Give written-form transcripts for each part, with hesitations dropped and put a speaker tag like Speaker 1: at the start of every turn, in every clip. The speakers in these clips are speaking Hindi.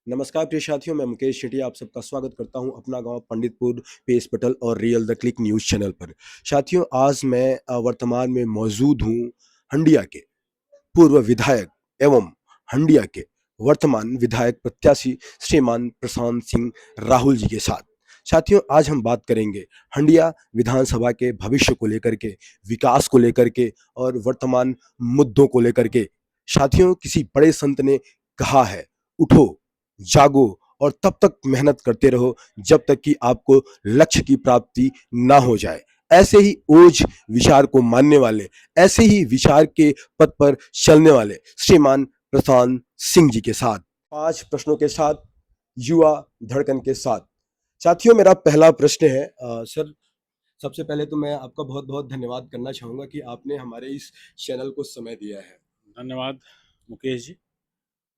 Speaker 1: नमस्कार प्रिय साथियों, मैं मुकेश शेट्टी आप सबका स्वागत करता हूं अपना गांव पंडितपुर पेस पटल और real the click news channel पर। साथियों, आज मैं वर्तमान में मौजूद हूं हंडिया के पूर्व विधायक एवं हंडिया के वर्तमान विधायक प्रत्याशी श्रीमान प्रशांत सिंह राहुल जी के साथ। साथियों, आज हम बात करेंगे हंडिया विधानसभा के भविष्य को लेकर के, विकास को लेकर के और वर्तमान मुद्दों को लेकर के। साथियों, किसी बड़े संत ने कहा है, उठो, जागो और तब तक मेहनत करते रहो जब तक कि आपको लक्ष्य की प्राप्ति ना हो जाए। ऐसे ही ओज विचार को मानने वाले, ऐसे ही विचार के पथ पर चलने वाले श्रीमान प्रशांत सिंह जी के साथ 5 प्रश्नों के साथ, युवा धड़कन के साथ। साथियों, मेरा पहला प्रश्न है, सर, सबसे पहले तो मैं आपका बहुत बहुत धन्यवाद करना चाहूंगा कि आपने हमारे इस चैनल को समय दिया है।
Speaker 2: धन्यवाद मुकेश जी।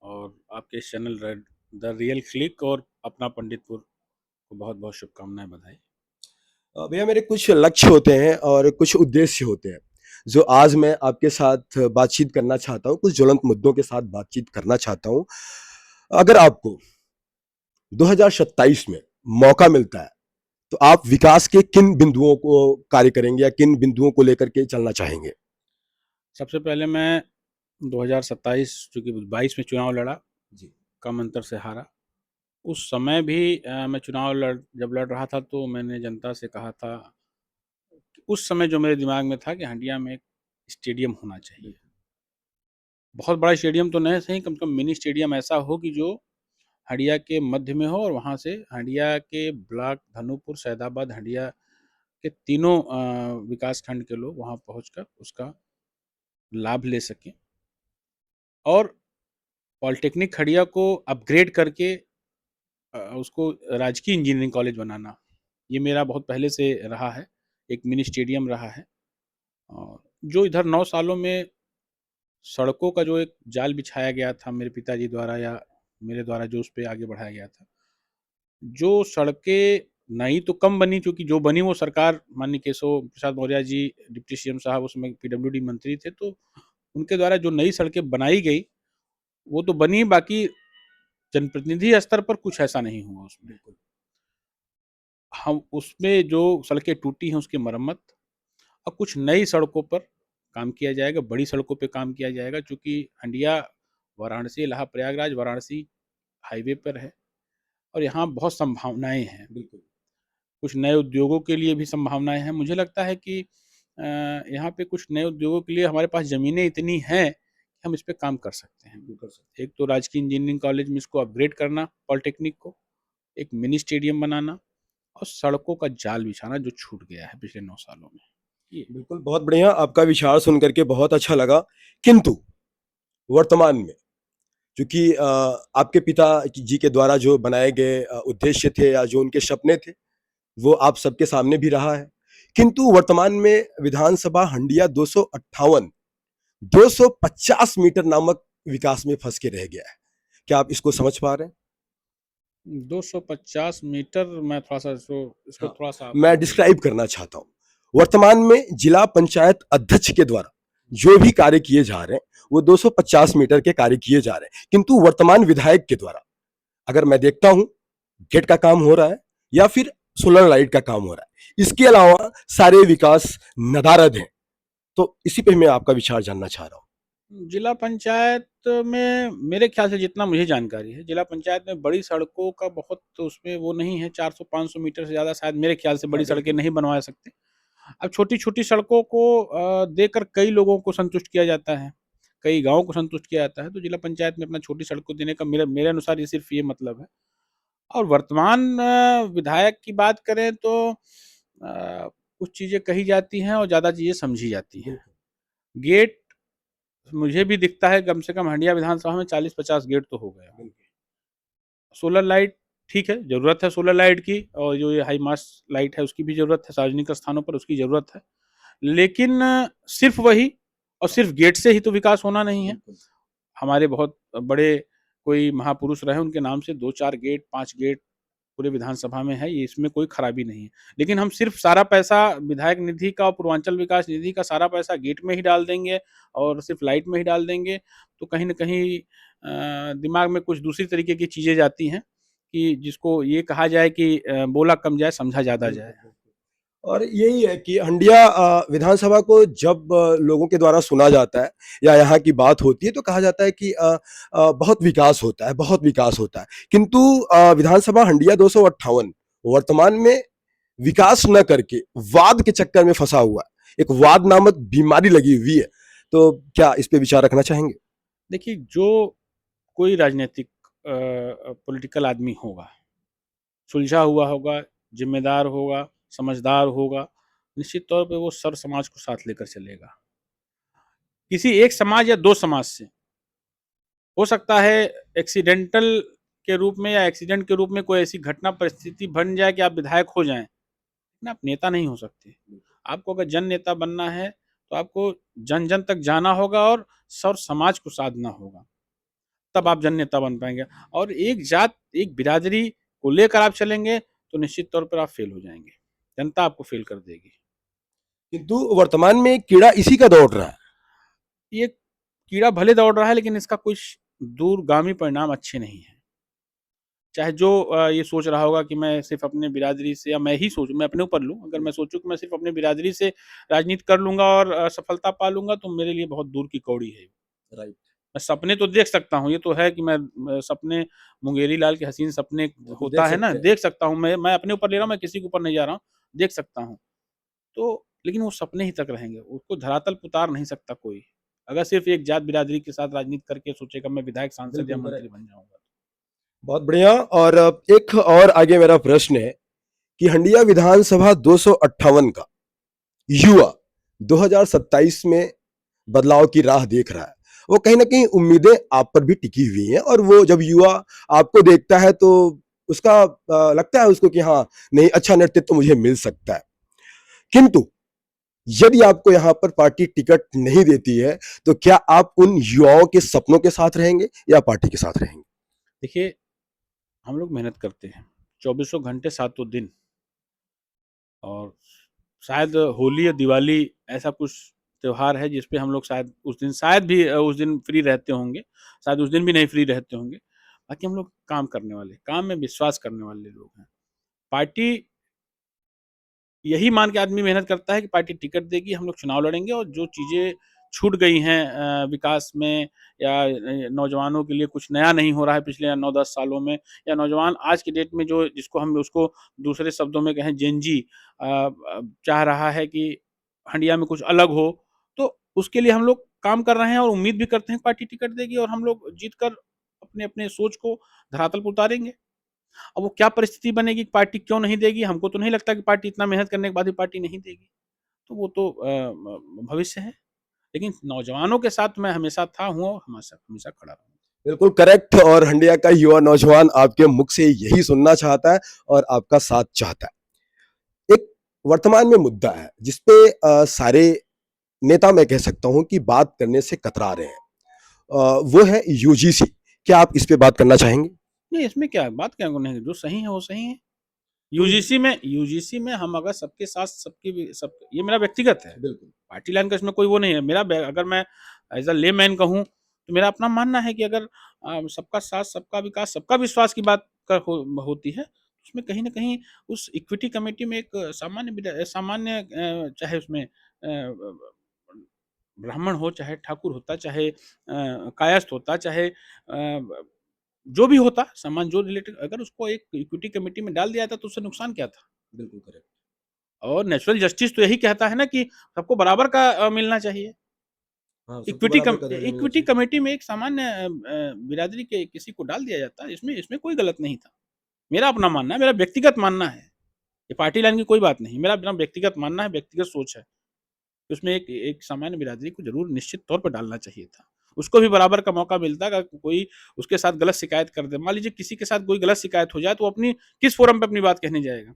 Speaker 2: और आपके चैनल द रियल क्लिक और अपना पंडितपुर को बहुत बहुत शुभकामनाएं, बधाई।
Speaker 1: भैया, मेरे कुछ लक्ष्य होते हैं और कुछ उद्देश्य होते हैं जो आज मैं आपके साथ बातचीत करना चाहता हूँ, कुछ ज्वलंत मुद्दों के साथ बातचीत करना चाहता हूँ। अगर आपको 2027 में मौका मिलता है तो आप विकास के किन बिंदुओं को कार्य करेंगे या किन बिंदुओं को लेकर के चलना चाहेंगे?
Speaker 2: सबसे पहले मैं 2027 चूँकि 22 में चुनाव लड़ा,
Speaker 1: जी।
Speaker 2: कम अंतर से हारा। उस समय भी मैं चुनाव जब लड़ रहा था तो मैंने जनता से कहा था कि उस समय जो मेरे दिमाग में था कि हंडिया में एक स्टेडियम होना चाहिए। बहुत बड़ा स्टेडियम तो नहीं सही, कम से कम मिनी स्टेडियम ऐसा हो कि जो हंडिया के मध्य में हो और वहाँ से हंडिया के ब्लॉक धनुपुर, सैदाबाद, हंडिया के तीनों विकास खंड के लोग वहाँ पहुँचकर उसका लाभ ले सकें। और पॉलिटेक्निक खड़िया को अपग्रेड करके उसको राजकीय इंजीनियरिंग कॉलेज बनाना, ये मेरा बहुत पहले से रहा है। एक मिनी स्टेडियम रहा है। और जो इधर 9 सालों में सड़कों का जो एक जाल बिछाया गया था मेरे पिताजी द्वारा या मेरे द्वारा जो उस पे आगे बढ़ाया गया था, जो सड़कें नई तो कम बनी, चूँकि जो बनी वो सरकार माननीय केशव प्रसाद मौर्य जी डिप्टी सीएम साहब उसमें पीडब्ल्यूडी मंत्री थे, तो उनके द्वारा जो नई सड़कें बनाई गई, वो तो बनी, बाकी जनप्रतिनिधि स्तर पर कुछ ऐसा नहीं हुआ उसमें।
Speaker 1: बिल्कुल।
Speaker 2: हम उसमें जो सड़कें टूटी हैं उसकी मरम्मत और कुछ नई सड़कों पर काम किया जाएगा, बड़ी सड़कों पे काम किया जाएगा, चूँकि हंडिया वाराणसी, इलाहाबाद, प्रयागराज, वाराणसी हाईवे पर है और यहाँ बहुत संभावनाएँ हैं।
Speaker 1: बिल्कुल।
Speaker 2: कुछ नए उद्योगों के लिए भी संभावनाएँ हैं। मुझे लगता है कि यहाँ पे कुछ नए उद्योगों के लिए हमारे पास ज़मीनें इतनी हैं कि हम इस पे काम कर सकते हैं।
Speaker 1: बिल्कुल सर।
Speaker 2: एक तो राजकीय इंजीनियरिंग कॉलेज में इसको अपग्रेड करना पॉलिटेक्निक को, एक मिनी स्टेडियम बनाना और सड़कों का जाल बिछाना जो छूट गया है पिछले 9 सालों में। ये
Speaker 1: बिल्कुल, बहुत बढ़िया, आपका विचार सुन करके बहुत अच्छा लगा। किंतु वर्तमान में, क्योंकि आपके पिता जी के द्वारा जो बनाए गए उद्देश्य थे या जो उनके सपने थे, वो आप सबके सामने भी रहा है। किंतु वर्तमान में विधानसभा हंडिया 258 250 मीटर नामक विकास में फंस के रह गया है। क्या आप इसको समझ पा रहे हैं?
Speaker 2: 250 मीटर मैं थोड़ा-सा इसको
Speaker 1: हाँ,
Speaker 2: थोड़ा-सा आप
Speaker 1: मैं डिस्क्राइब करना चाहता हूँ। वर्तमान में जिला पंचायत अध्यक्ष के द्वारा जो भी कार्य किए जा रहे हैं, वो 250 मीटर के कार्य किए जा रहे हैं। किंतु वर्तमान विधायक के द्वारा अगर मैं देखता हूँ, गेट का काम हो रहा है या फिर सोलर लाइट का काम हो रहा है। इसके अलावा सारे विकास नदारद हैं। तो इसी पे मैं आपका विचार जानना चाह रहा हूँ।
Speaker 2: जिला पंचायत में मेरे ख्याल से जितना मुझे जानकारी है, जिला पंचायत में बड़ी सड़कों का बहुत तो उसमें वो नहीं है, 400-500 मीटर से ज़्यादा शायद मेरे ख्याल से
Speaker 1: हाँ,
Speaker 2: बड़ी सड़कें
Speaker 1: बिल्कुल।
Speaker 2: नहीं बनवा सकते। अब छोटी-छोटी सड़कों को देकर कई लोगों को संतुष्ट किया जाता है, कई गाँव को संतुष्ट किया जाता है, तो जिला पंचायत में अपना छोटी सड़कों देने का मेरे मेरे अनुसार ये सिर्फ़ ये मतलब है। और वर्तमान विधायक की बात करें तो कुछ चीज़ें कही जाती हैं और ज़्यादा चीज़ें समझी जाती हैं।
Speaker 1: बिल्कुल।
Speaker 2: गेट मुझे भी दिखता है कम से कम हंडिया विधानसभा में 40-50 गेट तो हो गए
Speaker 1: बिल्कुल।
Speaker 2: होंगे। सोलर लाइट ठीक है, ज़रूरत है सोलर लाइट की और जो ये हाई मास्ट लाइट है उसकी भी ज़रूरत है, सार्वजनिक स्थानों पर उसकी ज़रूरत है। लेकिन सिर्फ़ वही और सिर्फ़ गेट से ही तो विकास होना नहीं है।
Speaker 1: बिल्कुल।
Speaker 2: हमारे बहुत बड़े कोई महापुरुष रहे, उनके नाम से 2-4 गेट, 5 गेट पूरे विधानसभा में है, ये इसमें कोई खराबी नहीं है। लेकिन हम सिर्फ़ सारा पैसा विधायक निधि का और पूर्वांचल विकास निधि का सारा पैसा गेट में ही डाल देंगे और सिर्फ़ लाइट में ही डाल देंगे, तो कहीं न कहीं दिमाग में कुछ दूसरी तरीके की चीज़ें जाती हैं कि जिसको ये कहा जाए कि बोला कम जाए, समझा ज़्यादा
Speaker 1: बिल्कुल,
Speaker 2: जाए।
Speaker 1: बिल्कुल। और यही है कि हंडिया विधानसभा को जब लोगों के द्वारा सुना जाता है या यहाँ की बात होती है तो कहा जाता है कि बहुत विकास होता है, बहुत विकास होता है। किंतु विधानसभा हंडिया 258 वर्तमान में विकास न करके वाद के चक्कर में फंसा हुआ है। एक वाद नामक बीमारी लगी हुई है। तो क्या इस पे विचार रखना चाहेंगे?
Speaker 2: देखिए, जो कोई राजनैतिक पॉलिटिकल आदमी होगा, सुलझा हुआ होगा, ज़िम्मेदार होगा, समझदार होगा, निश्चित तौर पे वो सर्व समाज को साथ लेकर चलेगा। किसी एक समाज या 2 समाज से हो सकता है एक्सीडेंटल के रूप में या एक्सीडेंट के रूप में कोई ऐसी घटना परिस्थिति बन जाए कि आप विधायक हो जाएँ, लेकिन आप नेता नहीं हो सकते। आपको अगर जन नेता बनना है, तो आपको जन-जन तक जाना होगा और सर्व समाज को साधना होगा, तब आप जन नेता बन पाएँगे। और एक जात, एक बिरादरी को लेकर आप चलेंगे, तो निश्चित तौर पर आप फ़ेल हो जाएँगे। जनता आपको फ़ेल कर देगी।
Speaker 1: किंतु वर्तमान में कीड़ा इसी का दौड़ रहा है।
Speaker 2: ये कीड़ा भले दौड़ रहा है, लेकिन इसका कुछ दूरगामी परिणाम अच्छे नहीं हैं। चाहे जो ये सोच रहा होगा कि मैं सिर्फ़ अपने बिरादरी से, या मैं ही सोचूँ, मैं अपने ऊपर लूँ, अगर मैं सोचूँ कि मैं सिर्फ़ अपनी बिरादरी से राजनीति कर लूँगा और सफलता पा लूँगा, तो मेरे लिए बहुत दूर की कौड़ी है।
Speaker 1: राइट।
Speaker 2: मैं सपने तो देख सकता हूँ, ये तो है कि मैं सपने, मुंगेरी लाल के हसीन सपने
Speaker 1: बिल्कुल देख
Speaker 2: होता है ना,
Speaker 1: सकते हैं।
Speaker 2: देख सकता हूँ, मैं अपने ऊपर ले रहा हूँ, मैं किसी के ऊपर नहीं जा रहा हूँ, देख सकता हूँ। तो लेकिन वो सपने ही तक रहेंगे, उसको धरातल पे उतार नहीं सकता कोई। अगर सिर्फ़ एक जात बिरादरी के साथ राजनीति करके सोचेगा मैं विधायक, सांसद या
Speaker 1: बिल्कुल
Speaker 2: मंत्री
Speaker 1: करेक्ट।
Speaker 2: बन जाऊँगा।
Speaker 1: बहुत बढ़िया। और एक और आगे मेरा प्रश्न है कि हंडिया विधानसभा 258 का युवा 2027 में बदलाव की राह देख रहा है। वो कहीं न कहीं उम्मीदें आप पर भी टिकी हुई हैं और वो जब युवा आपको देखता है तो उसका लगता है उसको कि हाँ, नहीं अच्छा नेतृत्व तो मुझे मिल सकता है। किंतु यदि आपको यहाँ पर पार्टी टिकट नहीं देती है, तो क्या आप उन युवाओं के सपनों के साथ रहेंगे या पार्टी के साथ रहेंगे?
Speaker 2: देखिए, हम लोग मेहनत करते हैं, चौबीसों घंटे सातों दिन, और शायद होली या दिवाली ऐसा कुछ त्योहार है जिस पे हम लोग शायद उस दिन, शायद भी उस दिन फ्री रहते होंगे, शायद उस दिन भी नहीं फ्री रहते होंगे। बाकी हम लोग काम करने वाले, काम में विश्वास करने वाले लोग हैं। पार्टी, यही मान के आदमी मेहनत करता है कि पार्टी टिकट देगी, हम लोग चुनाव लड़ेंगे और जो चीज़ें छूट गई हैं विकास में, या नौजवानों के लिए कुछ नया नहीं हो रहा है पिछले 9-10 सालों में, या नौजवान आज की डेट में जो, जिसको हम उसको दूसरे शब्दों में कहें जेन ज़ी, चाह रहा है कि हंडिया में कुछ अलग हो, तो उसके लिए हम लोग काम कर रहे हैं और उम्मीद भी करते हैं कि पार्टी टिकट देगी और हम लोग जीत कर अपने सोच को धरातल पर उतारेंगे। अब वो क्या परिस्थिति बनेगी, पार्टी क्यों नहीं देगी, हमको तो नहीं लगता कि पार्टी इतना मेहनत करने के बाद भी पार्टी नहीं देगी। तो वो तो भविष्य है। लेकिन नौजवानों के साथ मैं हमेशा था, हूँ और हमेशा हमेशा खड़ा रहूँगा।
Speaker 1: बिल्कुल करेक्ट। और हंडिया का युवा नौजवान आपके मुख से यही सुनना चाहता है और आपका साथ चाहता है। एक वर्तमान में मुद्दा है जिसपे सारे नेता मैं कह सकता हूं कि बात करने से कतरा रहे हैं। वो है यूजीसी। क्या आप इस पे बात करना चाहेंगे?
Speaker 2: नहीं, इसमें क्या है, बात क्या करनी है, जो सही है वो सही है।
Speaker 1: तो
Speaker 2: यूजीसी में हम अगर सबके साथ, सबकी भी सब, ये मेरा व्यक्तिगत है।
Speaker 1: बिल्कुल।
Speaker 2: पार्टी लाइन का इसमें कोई वो नहीं है। अगर मैं एज़ अ लेमैन कहूँ, तो मेरा अपना मानना है कि अगर सबका साथ, सबका विकास, सबका विश्वास की बात होती है, उसमें कहीं न कहीं उस इक्विटी कमिटी में एक सामान्य चाहे उसमें ब्राह्मण हो, चाहे ठाकुर होता, चाहे कायस्थ होता, चाहे जो भी होता, सामान जो रिलेटेड, अगर उसको एक इक्विटी कमिटी में डाल दिया जाता, तो उससे नुकसान क्या था?
Speaker 1: बिल्कुल करेक्ट।
Speaker 2: और नेचुरल जस्टिस तो यही कहता है ना कि सबको बराबर का मिलना चाहिए।
Speaker 1: हाँ, सबको बराबर का दर्जा मिलना
Speaker 2: इक्विटी
Speaker 1: चाहिए।
Speaker 2: कमेटी में एक सामान्य बिरादरी के किसी को डाल दिया जाता है, इसमें इसमें कोई गलत नहीं था। मेरा अपना मानना है, मेरा व्यक्तिगत मानना है। ये पार्टी लाइन की कोई बात नहीं, मेरा अपना व्यक्तिगत मानना है, व्यक्तिगत सोच है। कि उसमें एक एक सामान्य बिरादरी को ज़रूर निश्चित तौर पर डालना चाहिए था। उसको भी बराबर का मौका मिलता, अगर कोई उसके साथ गलत शिकायत कर दे, मान लीजिए किसी के साथ कोई गलत शिकायत हो जाए, तो वो अपनी किस फ़ोरम पे अपनी बात कहने जाएगा?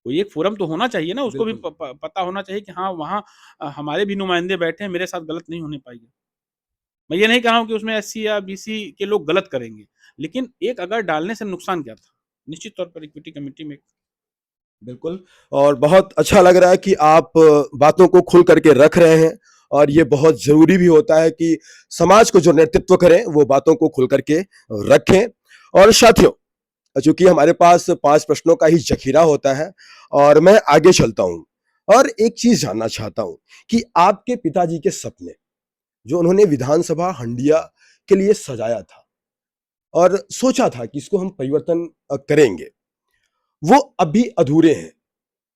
Speaker 2: कोई एक फ़ोरम तो होना चाहिए ना, उसको भी
Speaker 1: बिल्कुल।
Speaker 2: प प पता होना चाहिए कि हाँ, वहाँ हमारे भी नुमाइंदे बैठे हैं, मेरे साथ गलत नहीं होने पाएगी। मैं ये नहीं कह रहा हूँ कि उसमें एससी या बीसी के लोग गलत करेंगे, लेकिन एक अगर डालने से नुकसान क्या था? निश्चित तौर पर इक्विटी कमेटी में
Speaker 1: बिल्कुल। और बहुत अच्छा लग रहा है कि आप बातों को खुल करके रख रहे हैं, और ये बहुत ज़रूरी भी होता है कि समाज को जो नेतृत्व करें, वो बातों को खुल करके रखें। और साथियों, चूँकि हमारे पास 5 प्रश्नों का ही ज़ख़ीरा होता है और मैं आगे चलता हूँ और एक चीज़ जानना चाहता हूँ कि आपके पिताजी के सपने, जो उन्होंने विधानसभा हंडिया के लिए सजाया था और सोचा था कि इसको हम परिवर्तन करेंगे, वो अभी अधूरे हैं,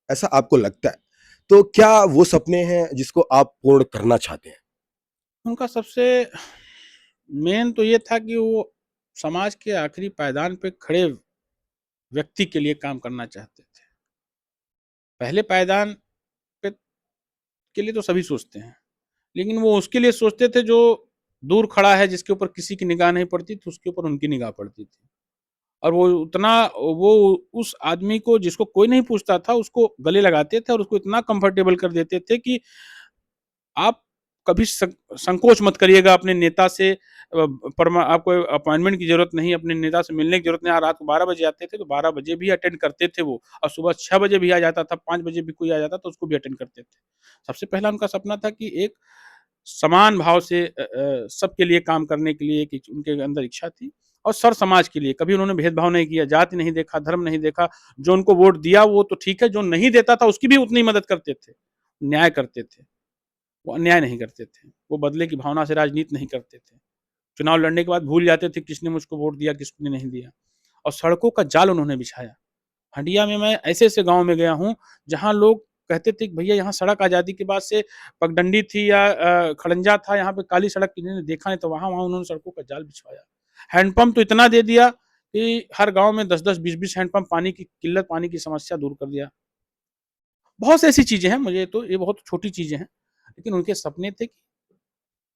Speaker 1: ऐसा आपको लगता है? तो क्या वो सपने हैं जिसको आप पूर्ण करना चाहते हैं?
Speaker 2: उनका सबसे मेन तो ये था कि वो समाज के आखिरी पायदान पे खड़े व्यक्ति के लिए काम करना चाहते थे। पहले पायदान पे के लिए तो सभी सोचते हैं, लेकिन वो उसके लिए सोचते थे जो दूर खड़ा है, जिसके ऊपर किसी की निगाह नहीं पड़ती थी, उसके ऊपर उनकी निगाह पड़ती थी। और वो उस आदमी को, जिसको कोई नहीं पूछता था, उसको गले लगाते थे और उसको इतना कंफर्टेबल कर देते थे कि आप कभी संकोच मत करिएगा अपने नेता से, आपको अपॉइंटमेंट की जरूरत नहीं, अपने नेता से मिलने की जरूरत नहीं। रात को 12 बजे आते थे तो 12 बजे भी अटेंड करते थे वो, और सुबह 6 बजे भी आ जाता था, 5 बजे भी कोई आ जाता तो उसको भी अटेंड करते थे। सबसे पहला उनका सपना था कि एक समान भाव से सबके लिए काम करने के लिए एक उनके अंदर इच्छा थी, और सर समाज के लिए कभी उन्होंने भेदभाव नहीं किया, जाति नहीं देखा, धर्म नहीं देखा। जो उनको वोट दिया वो तो ठीक है, जो नहीं देता था उसकी भी उतनी मदद करते थे, न्याय करते थे। वो अन्याय नहीं करते थे। वो बदले की भावना से राजनीति नहीं करते थे। चुनाव लड़ने के बाद भूल जाते थे किसने मुझको वोट दिया, किसने नहीं दिया। और सड़कों का जाल उन्होंने बिछाया। हंडिया में मैं ऐसे-ऐसे गाँव में गया हूँ, जहाँ लोग कहते थे कि भैया यहाँ सड़क आज़ादी के बाद से पगडंडी थी या खड़ंजा था, यहाँ पे काली सड़क किसी ने देखा नहीं, तो वहाँ-वहाँ उन्होंने सड़कों का जाल बिछवाया। हैंडपंप तो इतना दे दिया कि हर गाँव में 10-10, 20-20 हैंडपंप, पानी की किल्लत, पानी की समस्या दूर कर दिया। बहुत सी ऐसी चीज़ें हैं, मुझे तो ये बहुत छोटी चीज़ें हैं, लेकिन उनके सपने थे कि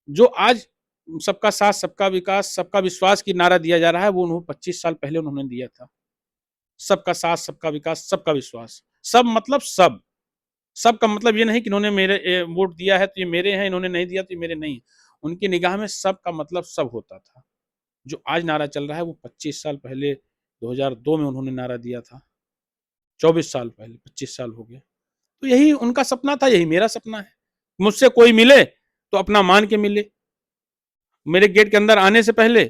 Speaker 2: जो आज सबका साथ, सबका विकास, सबका विश्वास की नारा दिया जा रहा है, वो उन्होंने 25 साल पहले उन्होंने दिया था। सबका साथ, सबका विकास, सबका विश्वास। सब मतलब सब। सब का मतलब ये नहीं कि इन्होंने मेरे वोट दिया है तो ये मेरे हैं, इन्होंने नहीं दिया तो ये मेरे नहीं हैं। उनकी निगाह में सब का मतलब सब होता था। जो आज नारा चल रहा है वो 25 साल पहले 2002 में उन्होंने नारा दिया था। 24 साल पहले, 25 साल हो गए। तो यही उनका सपना था, यही मेरा सपना है। मुझसे कोई मिले तो अपना मान के मिले। मेरे गेट के अंदर आने से पहले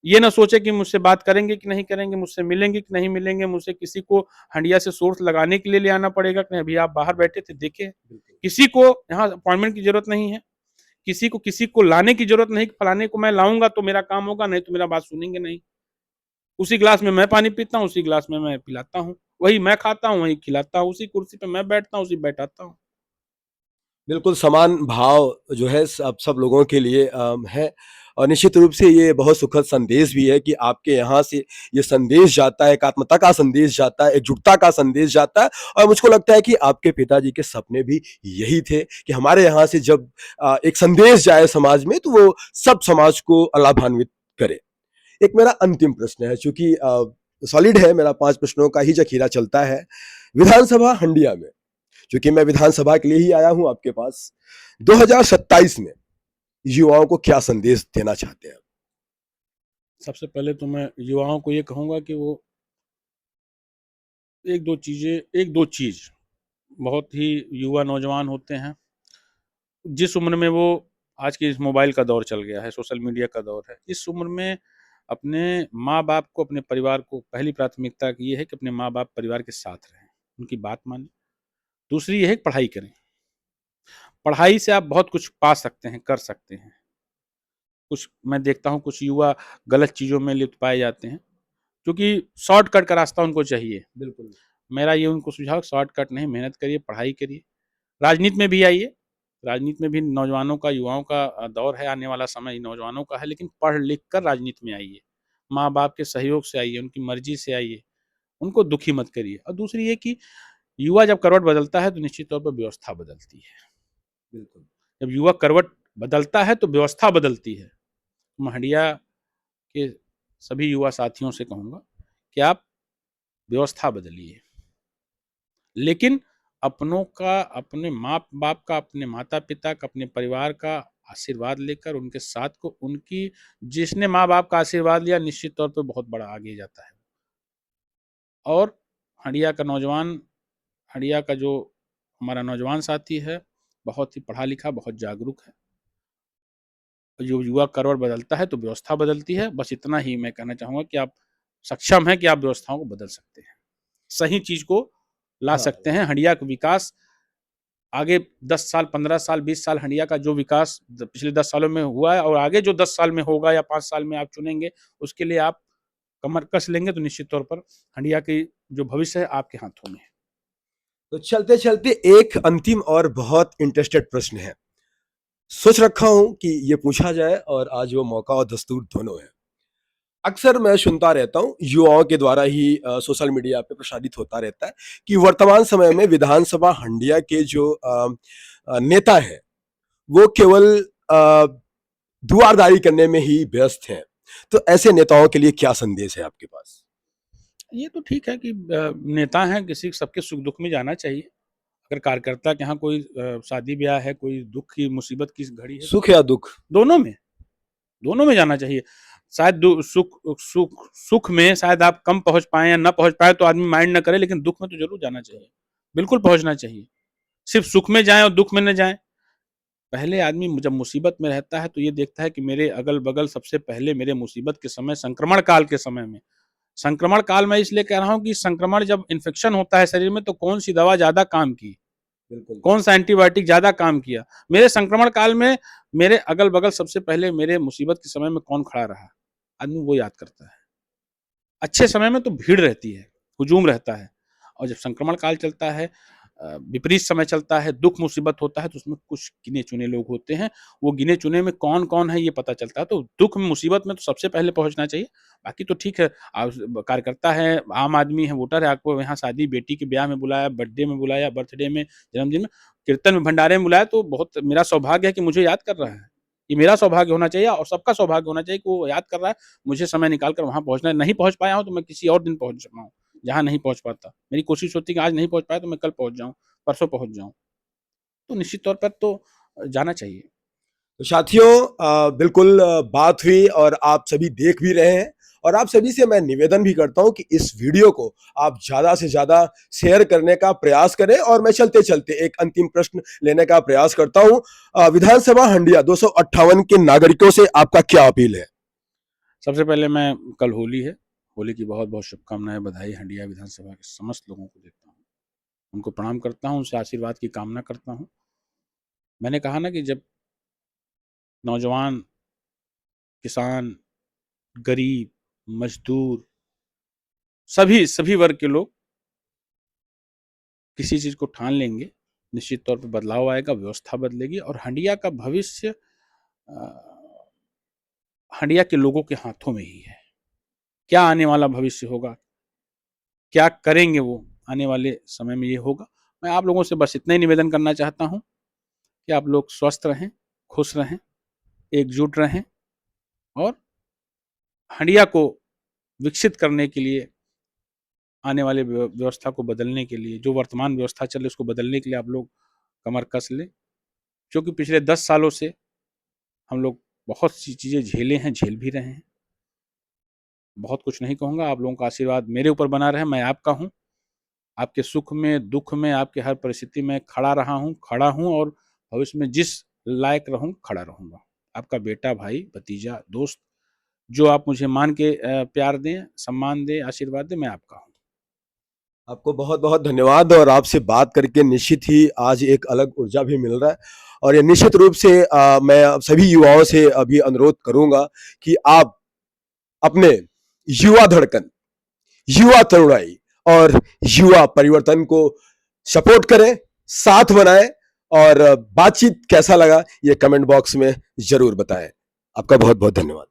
Speaker 2: ये ना सोचे कि मुझसे बात करेंगे कि नहीं करेंगे, मुझसे मिलेंगे कि नहीं मिलेंगे, मुझसे किसी को हंडिया से सोर्स लगाने के लिए ले आना पड़ेगा कि नहीं। अभी आप बाहर बैठे थे, देखे, किसी को यहाँ अपॉइंटमेंट की ज़रूरत नहीं है, किसी को लाने की ज़रूरत नहीं कि फलाने को मैं लाऊँगा तो मेरा काम होगा, नहीं तो मेरा बात सुनेंगे नहीं। उसी ग्लास में मैं पानी पीता हूँ, उसी ग्लास में मैं पिलाता हूँ, वही मैं खाता हूँ, वही खिलाता हूँ, उसी कुर्सी पे मैं बैठता हूँ, उसी बैठाता हूँ।
Speaker 1: बिल्कुल समान भाव जो है सब लोगों के लिए है, और निश्चित रूप से ये बहुत सुखद संदेश भी है कि आपके यहाँ से ये संदेश जाता है, एकात्मता का संदेश जाता है, एकजुटता का संदेश जाता है। और मुझको लगता है कि आपके पिताजी के सपने भी यही थे कि हमारे यहाँ से जब एक संदेश जाए समाज में, तो वो सब समाज को लाभान्वित करे। एक मेरा अंतिम प्रश्न है, चूँकि सॉलिड है, मेरा 5 प्रश्नों का ही ज़ख़ीरा चलता है। विधानसभा हंडिया में, क्योंकि मैं विधानसभा के लिए ही आया हूं आपके पास, 2027 में युवाओं को क्या संदेश देना चाहते हैं?
Speaker 2: सबसे पहले तो मैं युवाओं को ये कहूँगा कि वो 1-2 चीज़, बहुत ही युवा नौजवान होते हैं, जिस उम्र में वो, आज के इस मोबाइल का दौर चल गया है, सोशल मीडिया का दौर है, इस उम्र में अपने माँ-बाप को, अपने परिवार को पहली प्राथमिकता की ये है कि अपने माँ-बाप, परिवार के साथ रहें, उनकी बात मानें। दूसरी ये है कि पढ़ाई करें। पढ़ाई से आप बहुत कुछ पा सकते हैं, कर सकते हैं। कुछ मैं देखता हूँ कुछ युवा गलत चीज़ों में लिप्त पाए जाते हैं, क्योंकि शॉर्टकट का रास्ता उनको चाहिए।
Speaker 1: बिल्कुल।
Speaker 2: मेरा ये उनको सुझाव, शॉर्टकट नहीं, मेहनत करिए, पढ़ाई करिए। राजनीति में भी आइए, राजनीति में भी नौजवानों का, युवाओं का दौर है, आने वाला समय नौजवानों का है, लेकिन पढ़ लिख कर राजनीति में आइए। माँ-बाप के सहयोग से आइए, उनकी मर्ज़ी से आइए, उनको दुखी मत करिए। और दूसरी ये कि युवा जब करवट बदलता है तो निश्चित तौर पर व्यवस्था बदलती है।
Speaker 1: बिल्कुल।
Speaker 2: जब युवा करवट बदलता है तो व्यवस्था बदलती है। महडिया के सभी युवा साथियों से कहूँगा कि आप व्यवस्था बदलिए, लेकिन अपनों का, अपने माँ-बाप का, अपने माता-पिता का, अपने परिवार का आशीर्वाद लेकर उनके साथ को, उनकी, जिसने माँ-बाप का आशीर्वाद लिया निश्चित तौर पे बहुत बड़ा आगे जाता है। और हंडिया का जो हमारा नौजवान साथी है, बहुत ही पढ़ा लिखा, बहुत जागरूक है। जो युवा करवट बदलता है तो व्यवस्था बदलती है। बस इतना ही मैं कहना चाहूँगा कि आप सक्षम हैं कि आप व्यवस्थाओं को बदल सकते हैं। सही चीज़ को ला
Speaker 1: हाँ,
Speaker 2: सकते हैं। हंडिया का विकास आगे 10 साल, 15 साल, 20 साल हंडिया का जो विकास पिछले 10 सालों में हुआ है और आगे जो 10 साल में होगा या 5 साल में आप चुनेंगे, उसके लिए आप कमर कस लेंगे तो निश्चित तौर पर हंडिया की जो भविष्य है आपके हाथों में है।
Speaker 1: तो चलते-चलते एक अंतिम और बहुत इंटरेस्टेड प्रश्न है। सोच रखा हूँ कि ये पूछा जाए और आज वो मौका और दस्तूर दोनों है। अक्सर मैं सुनता रहता हूँ, युवाओं के द्वारा ही सोशल मीडिया पे प्रसारित होता रहता है कि वर्तमान समय में विधानसभा हंडिया के जो नेता हैं, वो केवल अ, दुआरदारी करने में ही व्यस्त हैं। तो ऐसे नेताओं के लिए क्या संदेश है आपके पास?
Speaker 2: ये तो ठीक है कि नेता हैं, किसी सबके सुख-दुःख में जाना चाहिए। अगर कार्यकर्ता के यहाँ कोई शादी-ब्याह है, कोई दुःख की मुसीबत की घड़ी है,
Speaker 1: सुख या दुःख?
Speaker 2: दोनों में, दोनों में जाना चाहिए। शायद दु सुख सुख सुख में शायद आप कम पहुँच पाएँ या ना पहुँच पाएँ तो आदमी माइंड ना करे, लेकिन दुःख में तो ज़रूर जाना चाहिए। बिल्कुल पहुँचना चाहिए। सिर्फ़ सुख में जाएँ और दुःख में ना जाएँ। पहले आदमी जब मुसीबत में रहता है तो ये देखता है कि मेरे अगल-बगल सबसे पहले मेरे मुसीबत के समय संक्रमण काल के समय में, संक्रमण काल मैं इसलिए कह रहा हूँ कि संक्रमण जब इन्फेक्शन होता है शरीर में तो कौन-सी दवा ज़्यादा काम की,
Speaker 1: बिल्कुल।
Speaker 2: कौन-सा एंटीबायोटिक ज़्यादा काम किया। मेरे संक्रमण काल में मेरे अगल-बगल सबसे पहले मेरे मुसीबत के समय में कौन खड़ा रहा, आदमी वो याद करता है। अच्छे समय में तो भीड़ रहती है, हुजूम रहता है और जब संक्रमण काल चलता है विपरीत समय चलता है, दुःख मुसीबत होता है तो उसमें कुछ गिने-चुने लोग होते हैं। वो गिने-चुने में कौन-कौन है ये पता चलता है। तो दुःख में मुसीबत में तो सबसे पहले पहुँचना चाहिए। बाकी तो ठीक है कार्यकर्ता है, आम आदमी है, वोटर है, आपको यहाँ शादी, बेटी के ब्याह में बुलाया, बर्थडे में बुलाया, बर्थडे में, जन्मदिन में, कीर्तन में, भंडारे में बुलाया तो बहुत मेरा सौभाग्य है कि मुझे याद कर रहा है। ये मेरा सौभाग्य होना चाहिए और सबका सौभाग्य होना चाहिए कि वो याद कर रहा है, मुझे समय निकाल कर वहाँ पहुँचना है। नहीं पहुँच पाया हूँ तो मैं किसी और दिन पहुँच पाऊँ, जहाँ नहीं पहुँच पाता। मेरी कोशिश होती है कि आज नहीं पहुँच पाया तो मैं कल पहुँच जाऊँ, परसों पहुँच जाऊँ। तो निश्चित तौर पर तो जाना चाहिए।
Speaker 1: तो साथियों बिल्कुल बात हुई और आप सभी देख भी रहे हैं और आप सभी से मैं निवेदन भी करता हूं कि इस वीडियो को आप ज़्यादा से ज़्यादा शेयर करने का प्रयास करें और मैं चलते-चलते एक अंतिम प्रश्न लेने का प्रयास करता हूं। विधानसभा हंडिया 258 के नागरिकों से आपका क्या अपील है?
Speaker 2: सबसे पहले मैं कल होली है, होली की बहुत-बहुत शुभकामनाएँ, बधाई हंडिया विधानसभा के समस्त लोगों को देता हूँ। उनको प्रणाम करता हूँ, उनसे आशीर्वाद की कामना करता हूँ। मैंने कहा ना कि जब नौजवान, किसान, गरीब, मज़दूर सभी वर्ग के लोग किसी चीज़ को ठान लेंगे, निश्चित तौर पे बदलाव आएगा, व्यवस्था बदलेगी और हंडिया का भविष्य हंडिया के लोगों के हाथों में ही है। क्या आने वाला भविष्य होगा, क्या करेंगे वो, आने वाले समय में ये होगा। मैं आप लोगों से बस इतना ही निवेदन करना चाहता हूँ कि आप लोग स्वस्थ रहें, खुश रहें, एकजुट रहें और हंडिया को विकसित करने के लिए, आने वाले व्यवस्था को बदलने के लिए, जो वर्तमान व्यवस्था चल रही है उसको बदलने के लिए आप लोग कमर कस लें। क्योंकि पिछले 10 सालों से हम लोग बहुत सी चीज़ें झेले हैं, झेल भी रहे हैं। बहुत कुछ नहीं कहूँगा, आप लोगों का आशीर्वाद मेरे ऊपर बना रहे, मैं आपका हूँ। आपके सुख में, दुःख में, आपके हर परिस्थिति में खड़ा हूँ और भविष्य में जिस लायक रहूँ, खड़ा रहूँगा। आपका बेटा, भाई, भतीजा, दोस्त, जो आप मुझे मान के प्यार दें, सम्मान दें, आशीर्वाद दें, मैं आपका हूँ।
Speaker 1: आपको बहुत-बहुत धन्यवाद और आपसे बात करके निश्चित ही आज एक अलग ऊर्जा भी मिल रहा है और ये निश्चित रूप से मैं सभी युवाओं से अभी अनुरोध करूँगा कि आप अपने युवा धड़कन, युवा तरुणाई और युवा परिवर्तन को सपोर्ट करें, साथ बनाएं और बातचीत कैसा लगा ये कमेंट बॉक्स में ज़रूर बताएं। आपका बहुत-बहुत धन्यवाद।